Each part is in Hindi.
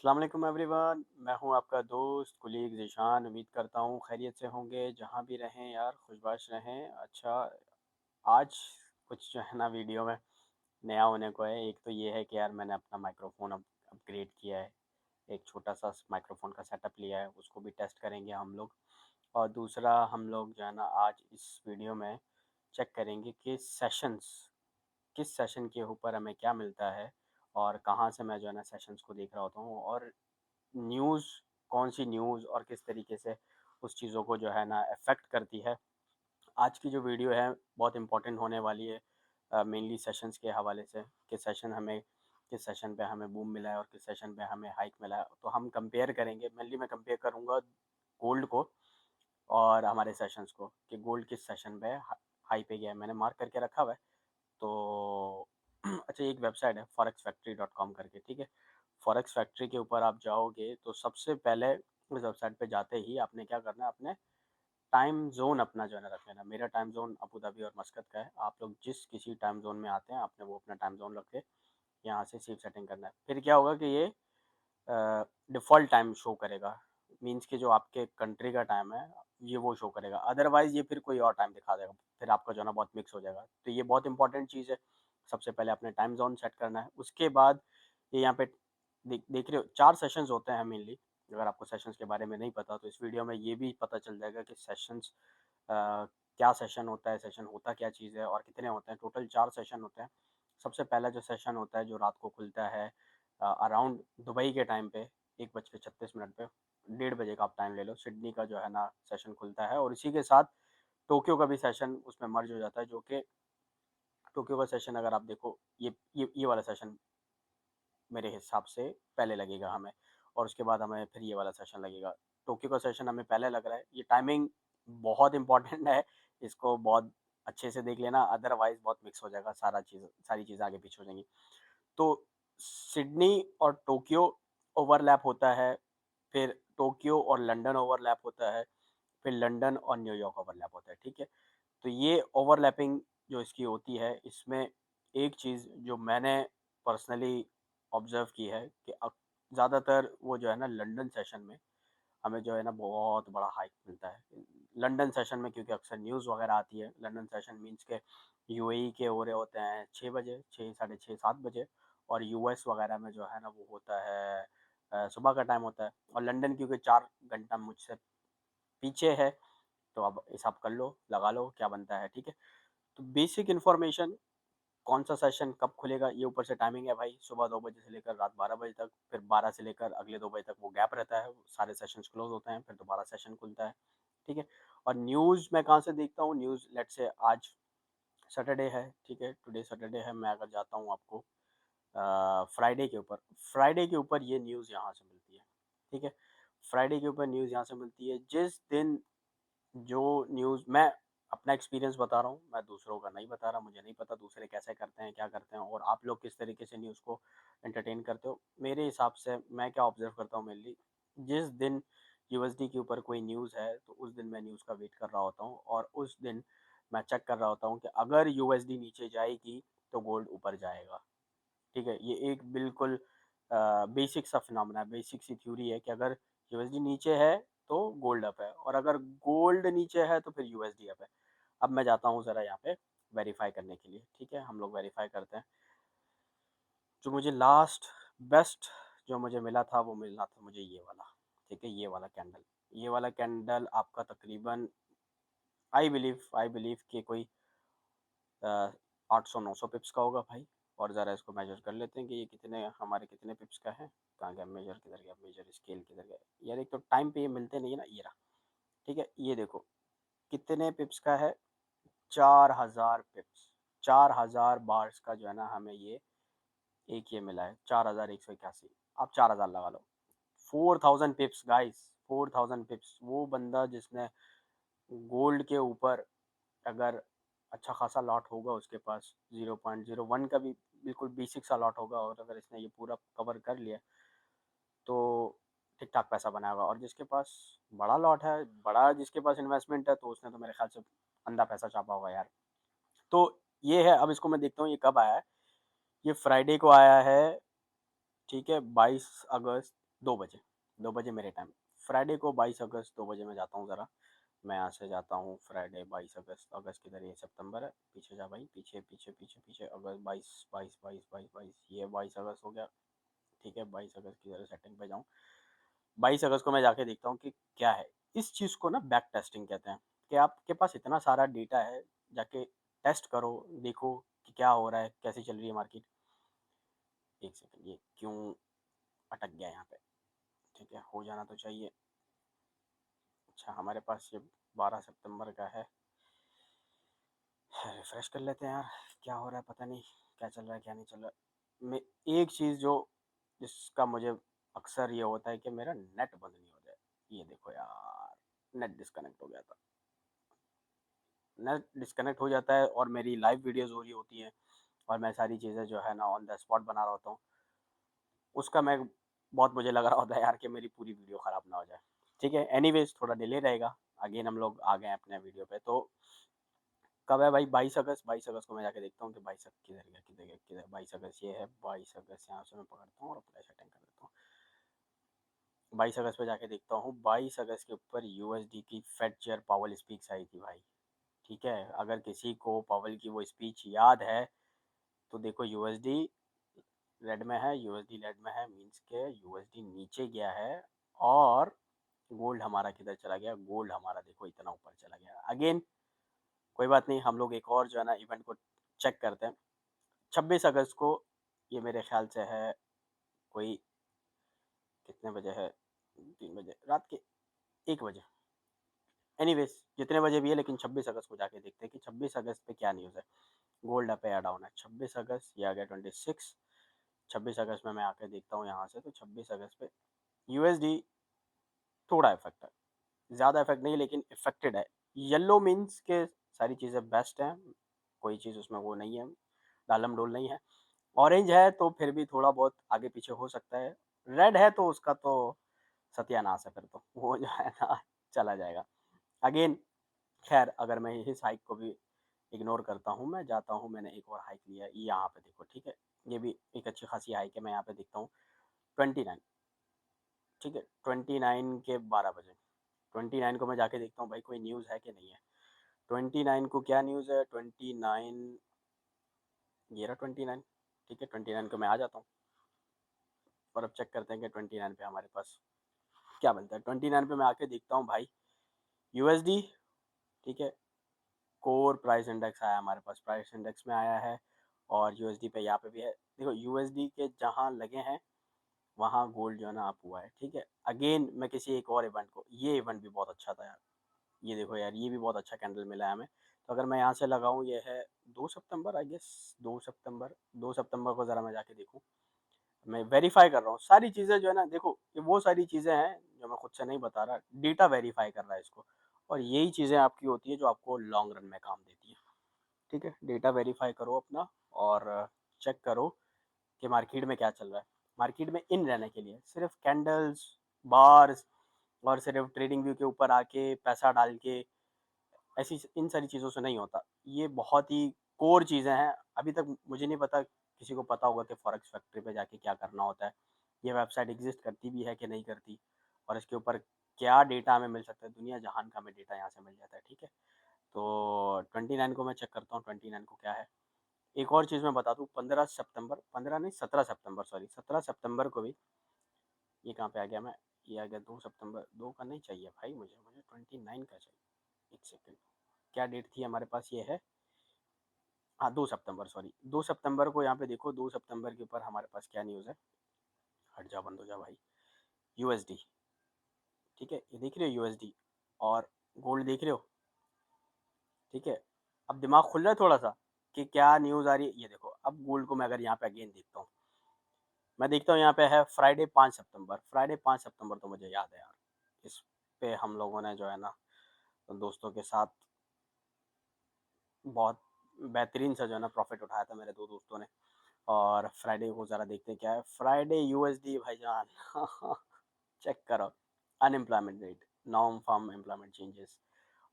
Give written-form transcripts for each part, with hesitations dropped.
अस्सलाम वालेकुम एवरीवन। मैं हूं आपका दोस्त कुलीग ज़ीशान। उम्मीद करता हूं खैरियत से होंगे, जहां भी रहें यार खुशबाश रहें। अच्छा, आज कुछ जो है ना वीडियो में नया होने को है। एक तो ये है कि यार मैंने अपना माइक्रोफोन अपग्रेड किया है। एक छोटा सा माइक्रोफोन का सेटअप लिया है, उसको भी टेस्ट करेंगे हम लोग। और दूसरा हम लोग जो है ना आज इस वीडियो में चेक करेंगे कि सेशंस, किस सेशन के ऊपर हमें क्या मिलता है और कहाँ से मैं जो है ना सेशंस को देख रहा होता हूँ, और न्यूज़, कौन सी न्यूज़ और किस तरीके से उस चीज़ों को जो है ना अफेक्ट करती है। आज की जो वीडियो है बहुत इंपॉर्टेंट होने वाली है, मेनली सेशंस के हवाले से कि सेशन हमें किस सेशन पे हमें बूम मिला है और किस सेशन पे हमें हाइक मिला है। तो हम कंपेयर करेंगे, मेनली मैं कंपेयर करूँगा गोल्ड को और हमारे सेशंस को कि गोल्ड किस सेशन पे हाई पे गया है। मैंने मार्क करके रखा हुआ है। तो अच्छा, एक वेबसाइट है forex factory.com करके, ठीक है। फॉरेक्स फैक्ट्री के ऊपर आप जाओगे तो सबसे पहले उस वेबसाइट पे जाते ही आपने क्या करना है, अपने टाइम जोन अपना जो है ना रख लेना। मेरा टाइम जोन अबू धाबी और मस्कत का है। आप लोग जिस किसी टाइम जोन में आते हैं आपने वो अपना टाइम जोन रख के यहाँ से सेव सेटिंग करना है। फिर क्या होगा कि ये डिफ़ॉल्ट टाइम शो करेगा, मीन्स कि जो आपके कंट्री का टाइम है ये वो शो करेगा। अदरवाइज़ ये फिर कोई और टाइम दिखा देगा, फिर आपका जो है ना बहुत मिक्स हो जाएगा। तो ये बहुत इंपॉर्टेंट चीज़ है। सबसे पहले अपने टाइम ज़ोन सेट करना है। उसके बाद ये यहाँ पे देख रहे हो 4 सेशंस होते हैं मेनली। अगर आपको सेशंस के बारे में नहीं पता तो इस वीडियो में ये भी पता चल जाएगा कि सेशंस क्या सेशन होता है, सेशन होता क्या चीज़ है और कितने होते हैं। टोटल 4 सेशन होते हैं। सबसे पहला जो सेशन होता है जो रात को खुलता है अराउंड दुबई के टाइम पे 1:36 पे, 1:30 का आप टाइम ले लो। सिडनी का जो है ना सेशन खुलता है और इसी के साथ टोक्यो का भी सेशन उसमें मर्ज हो जाता है। जो कि टोक्यो का सेशन अगर आप देखो, ये वाला सेशन मेरे हिसाब से पहले लगेगा हमें, और उसके बाद हमें फिर ये वाला सेशन लगेगा। टोक्यो का सेशन हमें पहले लग रहा है। ये टाइमिंग बहुत इंपॉर्टेंट है, इसको बहुत अच्छे से देख लेना, अदरवाइज बहुत मिक्स हो जाएगा, सारी चीज़ें आगे पीछे हो जाएंगी। तो सिडनी और टोक्यो ओवरलैप होता है, फिर टोक्यो और लंदन ओवरलैप होता है, फिर लंदन और न्यूयॉर्क ओवरलैप होता है, ठीक है। तो ये ओवरलैपिंग जो इसकी होती है, इसमें एक चीज़ जो मैंने पर्सनली ऑब्ज़र्व की है कि ज़्यादातर वो जो है ना लंदन सेशन में हमें जो है ना बहुत बड़ा हाइक मिलता है। लंदन सेशन में क्योंकि अक्सर न्यूज़ वगैरह आती है। लंदन सेशन मीन्स के यूएई के हो रहे होते हैं 6 बजे, 6 साढ़े 6 7 बजे, और यूएस वगैरह में जो है ना वो होता है सुबह का टाइम होता है। और लंदन क्योंकि 4 घंटा मुझसे पीछे है, तो अब हिसाब कर लो, लगा लो क्या बनता है, ठीक है। तो बेसिक इन्फॉर्मेशन, कौन सा सेशन कब खुलेगा, ये ऊपर से टाइमिंग है भाई, सुबह 2 बजे से लेकर रात 12 बजे तक, फिर 12 से लेकर अगले 2 बजे तक वो गैप रहता है, सारे सेशंस क्लोज होते हैं, फिर दोबारा सेशन खुलता है, ठीक है। और न्यूज़ मैं कहाँ से देखता हूँ, न्यूज़ लेट्स से आज सैटरडे है, ठीक है, टुडे सैटरडे है। मैं अगर जाता हूँ आपको फ्राइडे के ऊपर ये न्यूज़ यहाँ से मिलती है, ठीक है। फ्राइडे के ऊपर न्यूज़ यहाँ से मिलती है। जिस दिन जो न्यूज़, मैं अपना एक्सपीरियंस बता रहा हूँ, मैं दूसरों का नहीं बता रहा। मुझे नहीं पता दूसरे कैसे करते हैं, क्या करते हैं, और आप लोग किस तरीके से न्यूज़ को एंटरटेन करते हो। मेरे हिसाब से मैं क्या ऑब्जर्व करता हूँ मेनली, जिस दिन यूएसडी के ऊपर कोई न्यूज़ है तो उस दिन मैं न्यूज़ का वेट कर रहा होता हूँ, और उस दिन मैं चेक कर रहा होता हूँ कि अगर यूएसडी नीचे जाएगी तो गोल्ड ऊपर जाएगा, ठीक है। ये एक बिल्कुल बेसिक सा फिनोमेना है, बेसिक सी थ्योरी है कि अगर यूएसडी नीचे है तो गोल्ड अप है, और अगर गोल्ड नीचे है तो फिर यूएसडी अप है। अब मैं जाता हूँ ज़रा यहाँ पे वेरीफाई करने के लिए, ठीक है। हम लोग वेरीफाई करते हैं। जो मुझे लास्ट बेस्ट जो मुझे मिला था वो मिला था मुझे ये वाला, ठीक है। ये वाला कैंडल आपका तकरीबन आई बिलीव कि कोई 800-900 पिप्स का होगा भाई। और ज़रा इसको मेजर कर लेते हैं कि ये कितने पिप्स का है। कहाँ गया मेजर, किधर गया मेजर, स्केल किधर गया यार। एक तो टाइम पे ये मिलते नहीं है ना, ये रहा, ठीक है। ये देखो कितने पिप्स का है, 4000 पिप्स, 4000 बार्स का जो है ना हमें ये एक ये मिला है, 4181। आप 4000 लगा लो, 4000 पिप्स गाइस, 4000 पिप्स। वो बंदा जिसने गोल्ड के ऊपर, अगर अच्छा खासा लॉट होगा उसके पास, 0.01 का भी बिल्कुल बेसिक सा लॉट होगा, और अगर इसने ये पूरा कवर कर लिया तो ठीक ठाक पैसा बनाएगा। और जिसके पास बड़ा लॉट है, बड़ा जिसके पास इन्वेस्टमेंट है, तो उसने तो मेरे ख्याल से अंधा पैसा छापा होगा यार। तो ये है। अब इसको मैं देखता हूँ ये कब आया है। ये फ्राइडे को आया है, ठीक है, 22 अगस्त 2 बजे, 2 बजे मेरे टाइम। फ्राइडे को 22 अगस्त 2 बजे मैं जाता हूँ ज़रा। मैं यहाँ से जाता हूँ फ्राइडे 22 अगस्त, अगस्त किधर, ये सितंबर है, पीछे जा भाई, पीछे पीछे पीछे पीछे, अगस्त 22 22 22 22 22, ये 22 अगस्त हो गया। ठीक है, 22 अगस्त की ज़रा सेटिंग पे जाऊँ। 22 अगस्त को मैं जाके देखता हूँ कि क्या है। इस चीज़ को ना बैक टेस्टिंग कहते हैं, कि आपके पास इतना सारा डेटा है, जाके टेस्ट करो, देखो कि क्या हो रहा है, कैसे चल रही है मार्केट। एक सेकंड, ये क्यों अटक गया यहाँ पे? ठीक है, हो जाना तो चाहिए। अच्छा, हमारे पास ये 12 सितंबर का है। रिफ्रेश कर लेते हैं यार, क्या हो रहा है पता नहीं, क्या चल रहा है क्या नहीं चल रहा है। मैं एक चीज़ जो जिसका मुझे अक्सर ये होता है कि मेरा नेट बंद नहीं हो जाए। ये देखो यार, नेट डिस्कनेक्ट हो गया था। नेट डिस्कनेक्ट हो जाता है और मेरी लाइव वीडियोस हो रही होती हैं, और मैं सारी चीज़ें जो है ना ऑन द स्पॉट बना रहा होता हूँ। उसका मैं बहुत मुझे लग रहा होता है यार कि मेरी पूरी वीडियो ख़राब ना हो जाए। ठीक है, एनीवेज थोड़ा डिले रहेगा। अगेन हम लोग आ गए हैं अपने वीडियो पे। तो कब है भाई? 22 अगस्त। 22 अगस्त को मैं जाके देखता हूँ कि 22 किधर गया, किधर गया, किधर। 22 अगस्त ये है, 22 अगस्त यहाँ से मैं पकड़ता हूँ और अप्लाई सेटिंग कर देता हूँ। 22 अगस्त पे जाके देखता हूँ। 22 अगस्त के ऊपर यूएसडी की फेड चेयर पावल स्पीच आई थी भाई। ठीक है, अगर किसी को पावल की वो स्पीच याद है तो देखो, यूएसडी रेड में है, यूएसडी रेड में है, मीन्स के यूएसडी नीचे गया है। और गोल्ड हमारा किधर चला गया? गोल्ड हमारा देखो इतना ऊपर चला गया। अगेन कोई बात नहीं, हम लोग एक और जो है ना इवेंट को चेक करते हैं। 26 अगस्त को, ये मेरे ख्याल से है कोई, कितने बजे है? 3 बजे रात के, 1 बजे। एनीवेज जितने बजे भी है, लेकिन 26 अगस्त को जाके देखते हैं कि 26 अगस्त पे क्या न्यूज़ है। गोल्ड अप है या डाउन है? 26 अगस्त, ये आ गया 26। 26 अगस्त में मैं आके देखता हूँ यहाँ से, तो 26 अगस्त पे यूएसडी थोड़ा इफेक्ट है, ज़्यादा इफेक्ट नहीं लेकिन इफेक्टेड है। येलो मीन्स के सारी चीज़ें बेस्ट हैं, कोई चीज़ उसमें वो नहीं है, डालम डोल नहीं है। ऑरेंज है तो फिर भी थोड़ा बहुत आगे पीछे हो सकता है। रेड है तो उसका तो सत्यानाश है, फिर तो वो जो है ना चला जाएगा। अगेन खैर, अगर मैं इस हाइक को भी इग्नोर करता हूँ, मैं जाता हूँ, मैंने एक और हाइक लिया है, ये यहाँ पे देखो। ठीक है, ये भी एक अच्छी खासी हाइक है। मैं यहाँ पे देखता हूँ 29। ठीक है, 29 के 12 बजे। 29 को मैं जाके देखता हूँ भाई कोई न्यूज़ है कि नहीं है। 29 को क्या न्यूज़ है? 29, ये रहा 29। ठीक है, 29 को मैं आ जाता हूँ और अब चेक करते हैं कि 29 पे हमारे पास क्या बनता है। 29 पे मैं आके देखता हूँ भाई, यूएसडी। ठीक है, कोर प्राइस इंडेक्स आया हमारे पास, प्राइस इंडेक्स में आया है। और यूएसडी पे यहाँ पे भी है। देखो, यूएसडी के जहाँ लगे हैं वहाँ गोल्ड जो है ना अप हुआ है। ठीक है, अगेन मैं किसी एक और इवेंट को, ये इवेंट भी बहुत अच्छा था यार। ये देखो यार, ये भी बहुत अच्छा कैंडल मिला है हमें। तो अगर मैं यहाँ से लगाऊँ, ये है 2 सितंबर आई गेस, 2 सितंबर। 2 सितंबर को ज़रा मैं जाके देखूँ। मैं वेरीफाई कर रहा हूँ सारी चीज़ें जो है ना। देखो, ये वो सारी चीज़ें हैं जो मैं खुद से नहीं बता रहा, डेटा वेरीफाई कर रहा है इसको। और यही चीज़ें आपकी होती है जो आपको लॉन्ग रन में काम देती है। ठीक है, डेटा वेरीफाई करो अपना, और चेक करो कि मार्केट में क्या चल रहा है। मार्केट में इन रहने के लिए सिर्फ कैंडल्स, बार्स, और सिर्फ ट्रेडिंग व्यू के ऊपर आके पैसा डाल के, ऐसी इन सारी चीज़ों से नहीं होता। ये बहुत ही कोर चीज़ें हैं। अभी तक मुझे नहीं पता किसी को पता होगा कि फॉरेक्स फैक्ट्री पे जाके क्या करना होता है, ये वेबसाइट एग्जिस्ट करती भी है कि नहीं करती, और इसके ऊपर क्या डेटा हमें मिल सकता है। दुनिया जहान का हमें डेटा यहाँ से मिल जाता है। ठीक है, तो 29 को मैं चेक करता हूँ 29 को क्या है। एक और चीज़ मैं बता दूँ, 15 सितंबर, 15 नहीं 17 सितंबर, सॉरी 17 सितंबर को भी, ये कहाँ पे आ गया मैं, ये आ गया 2 सितंबर। 2 का नहीं चाहिए भाई, मुझे 29 का चाहिए। एक सेकेंड, क्या डेट थी हमारे पास? ये है, हाँ 2 सितंबर, सॉरी 2 सितंबर को। यहाँ पे देखो 2 सितंबर के ऊपर हमारे पास क्या न्यूज़ है। हट जा, बंद हो जा भाई। यूएसडी। ठीक है, ये देख रहे हो यूएसडी, और गोल्ड देख रहे हो। ठीक है, अब दिमाग खुल रहा है थोड़ा सा कि क्या न्यूज़ आ रही है। ये देखो, अब गोल्ड को मैं अगर यहाँ पे अगेन देखता हूँ, मैं देखता हूँ यहाँ पे है फ्राइडे 5 सितंबर। फ्राइडे 5 सितंबर तो मुझे याद है यार, इस पे हम लोगों ने जो है ना दोस्तों के साथ बहुत बेहतरीन सा जो है ना प्रॉफिट उठाया था मेरे दो दोस्तों ने। और फ्राइडे को ज़रा देखते हैं क्या है। फ्राइडे यूएसडी भाईजान चेक करो, unemployment rate, non farm employment changes,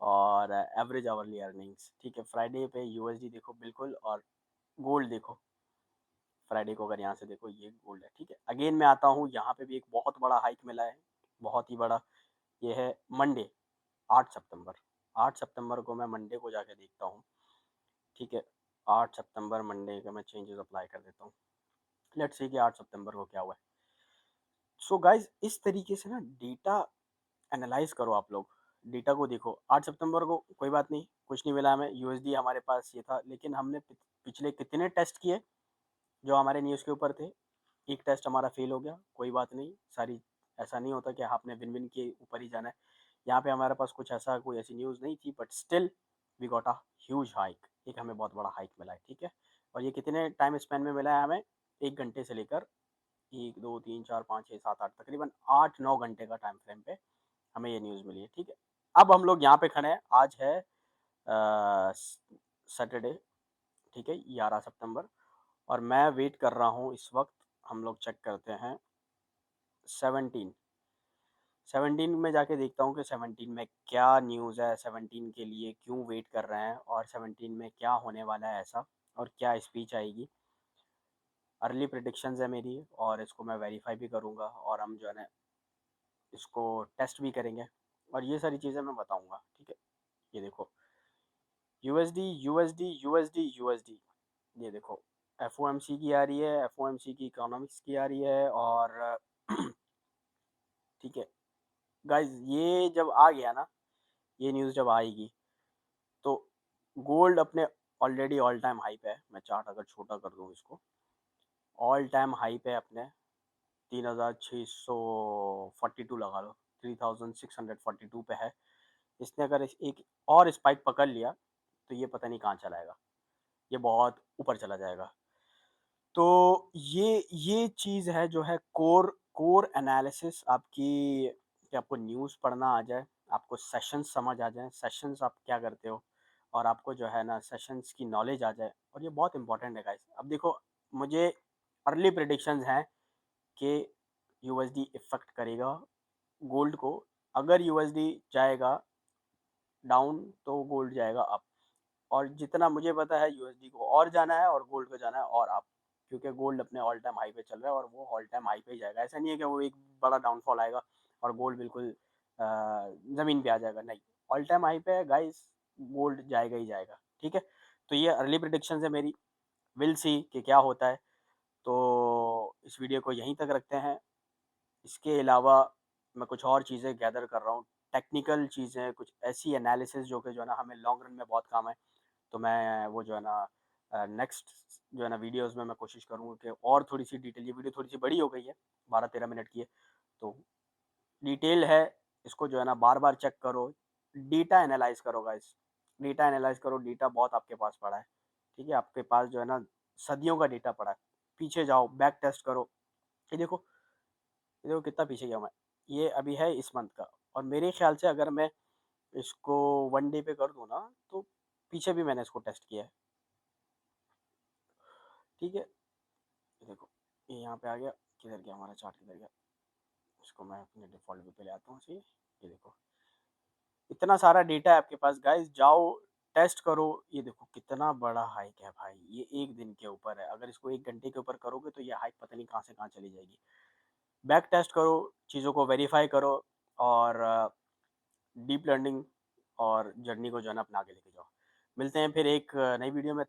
और एवरेज आवरली अर्निंग्स। ठीक है, फ्राइडे पे यूएसडी देखो बिल्कुल, और गोल्ड देखो फ्राइडे को अगर यहाँ से देखो ये गोल्ड है, ठीक है। अगेन मैं आता हूँ, यहाँ पे भी एक बहुत बड़ा हाइक मिला है, बहुत ही बड़ा। ये है मंडे 8 सितंबर। 8 सितंबर को मैं मंडे को जाके देखता हूँ, ठीक है। 8 सितंबर मंडे का मैं चेंजेस अप्लाई कर देता हूँ। लेट्स सी कि 8 सितंबर को क्या हुआ है। सो गाइज इस तरीके से ना डेटा एनालाइज करो आप लोग। डेटा को देखो, 8 सितंबर को कोई बात नहीं, कुछ नहीं मिला हमें, यूएसडी हमारे पास ये था, लेकिन हमने पिछले कितने टेस्ट किए जो हमारे न्यूज़ के ऊपर थे। एक टेस्ट हमारा फेल हो गया, कोई बात नहीं, सारी ऐसा नहीं होता कि आपने विन विन के ऊपर ही जाना है। यहाँ पे हमारे पास कुछ ऐसा कोई ऐसी न्यूज़ नहीं थी, but still we got a huge hike. एक हमें बहुत बड़ा हाइक मिला है, ठीक है। और ये कितने टाइम स्पेन में मिला है हमें? 1 घंटे से लेकर 1 2 3 4 5 6 7 8, तकरीबन 8 9 घंटे का टाइम फ्रेम पे हमें ये न्यूज़ मिली है, ठीक है। अब हम लोग यहाँ पे खड़े हैं, आज है सैटरडे, ठीक है, 11 सितंबर। और मैं वेट कर रहा हूँ इस वक्त, हम लोग चेक करते हैं 17। 17 में जाके देखता हूँ कि 17 में क्या न्यूज़ है, 17 के लिए क्यों वेट कर रहे हैं, और 17 में क्या होने वाला है ऐसा, और क्या स्पीच आएगी। अर्ली प्रिडिक्शंस है मेरी, और इसको मैं वेरीफाई भी करूँगा, और हम जो है ना इसको टेस्ट भी करेंगे, और ये सारी चीज़ें मैं बताऊँगा, ठीक है। ये देखो यूएसडी यूएसडी यूएसडी यूएसडी, ये देखो एफओएमसी की आ रही है, एफओएमसी की इकोनॉमिक्स की आ रही है, और ठीक है गाइज, ये जब आ गया ना, ये न्यूज़ जब आएगी, तो गोल्ड अपने ऑलरेडी ऑल टाइम हाई पे है। मैं चार्ट अगर छोटा कर दूँ इसको, ऑल टाइम हाई पे अपने 3642 लगा लो, 3642 पे है। इसने अगर एक और स्पाइक पकड़ लिया तो ये पता नहीं कहाँ चलाएगा, ये बहुत ऊपर चला जाएगा। तो ये चीज़ है जो है कोर कोर एनालिसिस आपकी, कि आपको न्यूज़ पढ़ना आ जाए, आपको सेशंस समझ आ जाए, सेशंस आप क्या करते हो, और आपको जो है ना सेशंस की नॉलेज आ जाए, और ये बहुत इंपॉर्टेंट है गाइस। अब देखो, मुझे अर्ली प्रेडिक्शंस हैं कि यूएसडी इफेक्ट करेगा गोल्ड को। अगर यूएसडी जाएगा डाउन तो गोल्ड जाएगा अप, और जितना मुझे पता है यूएसडी को और जाना है और गोल्ड को जाना है और अप, क्योंकि गोल्ड अपने ऑल टाइम हाई पे चल रहा है, और वो ऑल टाइम हाई पे ही जाएगा। ऐसा नहीं है कि वो एक बड़ा डाउनफॉल आएगा और गोल्ड बिल्कुल ज़मीन पे आ जाएगा, नहीं, ऑल टाइम हाई पे है गाइस, गोल्ड जाएगा ही जाएगा, ठीक है। तो ये अर्ली प्रिडिक्शन है मेरी, विल सी कि क्या होता है। तो इस वीडियो को यहीं तक रखते हैं। इसके अलावा मैं कुछ और चीज़ें गैदर कर रहा हूँ, टेक्निकल चीज़ें, कुछ ऐसी एनालिसिस जो कि जो है ना हमें लॉन्ग रन में बहुत काम है। तो मैं वो जो है ना नेक्स्ट जो है ना वीडियोस में मैं कोशिश करूँगा कि और थोड़ी सी डिटेल, ये वीडियो थोड़ी सी बड़ी हो गई है, 12 13 मिनट की है, तो डिटेल है, इसको जो है ना बार बार चेक करो, डेटा एनालाइज करो गाइस, डेटा एनालाइज करो, डेटा बहुत आपके पास पड़ा है, ठीक है। आपके पास जो है ना सदियों का डेटा पड़ा है, पीछे जाओ, बैक टेस्ट करो। ये देखो कितना पीछे गया मैं, ये अभी है इस मंथ का, और मेरे ख्याल से अगर मैं इसको 1 डे पे कर दूँ ना, तो पीछे भी मैंने इसको टेस्ट किया है, ठीक है। ये देखो, ये यहाँ पे आ गया, किधर गया हमारा चार्ट, किधर गया, इसको मैं अपने डिफ़ॉल्ट व्यू पे ले आता हूँ। सही, ये देखो इतना सारा डेटा है आपके पास गाइस, जाओ टेस्ट करो। ये देखो कितना बड़ा हाइक है भाई, ये एक दिन के ऊपर है, अगर इसको 1 घंटे के ऊपर करोगे तो ये हाइक पता नहीं कहाँ से कहाँ चली जाएगी। बैक टेस्ट करो, चीज़ों को वेरीफाई करो, और डीप लर्निंग और जर्नी को जो है ना अपना आगे लेके जाओ। मिलते हैं फिर एक नई वीडियो में।